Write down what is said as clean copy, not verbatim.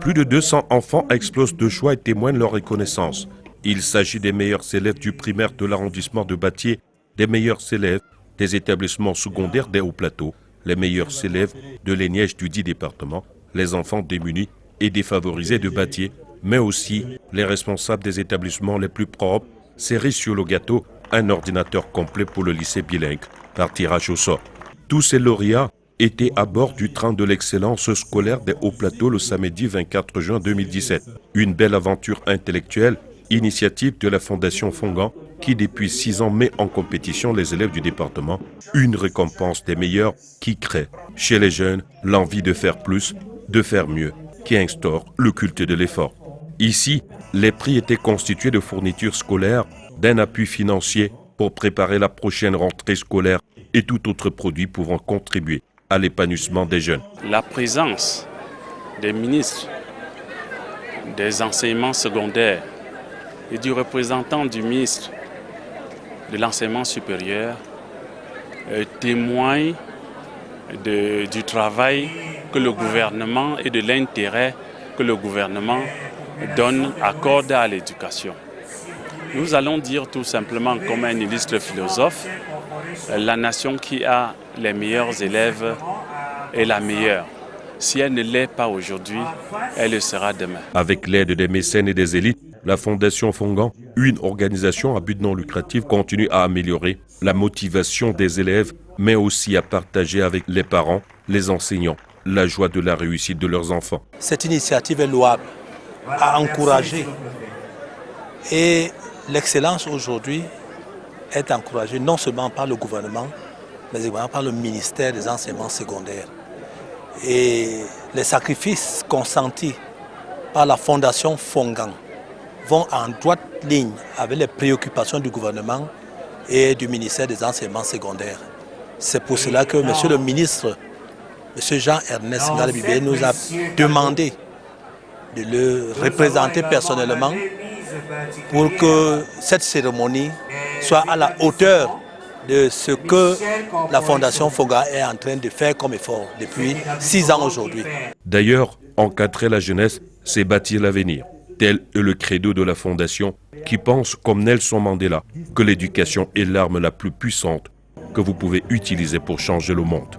Plus de 200 enfants explosent de joie et témoignent leur reconnaissance. Il s'agit des meilleurs élèves du primaire de l'arrondissement de Batié, des meilleurs élèves des établissements secondaires des Hauts-Plateaux, les meilleurs élèves de l'ENIEJ du 10 départements, les enfants démunis et défavorisés de Batié, mais aussi les responsables des établissements les plus propres, cerise sur le gâteau, un ordinateur complet pour le lycée bilingue, par tirage au sort. Tous ces lauréats étaient à bord du train de l'excellence scolaire des Hauts-Plateaux le samedi 24 juin 2017. Une belle aventure intellectuelle, initiative de la Fondation Fongan, qui depuis 6 ans met en compétition les élèves du département, une récompense des meilleurs qui crée chez les jeunes l'envie de faire plus, de faire mieux, qui instaure le culte de l'effort. Ici, les prix étaient constitués de fournitures scolaires, d'un appui financier pour préparer la prochaine rentrée scolaire et tout autre produit pouvant contribuer à l'épanouissement des jeunes. La présence des ministres des enseignements secondaires et du représentant du ministre de l'enseignement supérieur témoigne du travail que le gouvernement et de l'intérêt que le gouvernement accorde à l'éducation. Nous allons dire tout simplement comme un illustre philosophe, la nation qui a les meilleurs élèves est la meilleure. Si elle ne l'est pas aujourd'hui, elle le sera demain. Avec l'aide des mécènes et des élites, la Fondation Fongan, une organisation à but non lucratif, continue à améliorer la motivation des élèves, mais aussi à partager avec les parents, les enseignants, la joie de la réussite de leurs enfants. Cette initiative est louable, à encourager. Et l'excellence aujourd'hui est encouragée non seulement par le gouvernement, mais également par le ministère des enseignements secondaires. Et les sacrifices consentis par la Fondation Fongan vont en droite ligne avec les préoccupations du gouvernement et du ministère des enseignements secondaires. C'est pour cela que M. le ministre, M. Jean-Ernest Ngalabibé, nous a demandé de le représenter personnellement pour que cette cérémonie soit à la hauteur de ce que la Fondation Fongan est en train de faire comme effort depuis 6 ans aujourd'hui. D'ailleurs, encadrer la jeunesse, c'est bâtir l'avenir. Tel est le credo de la Fondation qui pense, comme Nelson Mandela, que l'éducation est l'arme la plus puissante que vous pouvez utiliser pour changer le monde.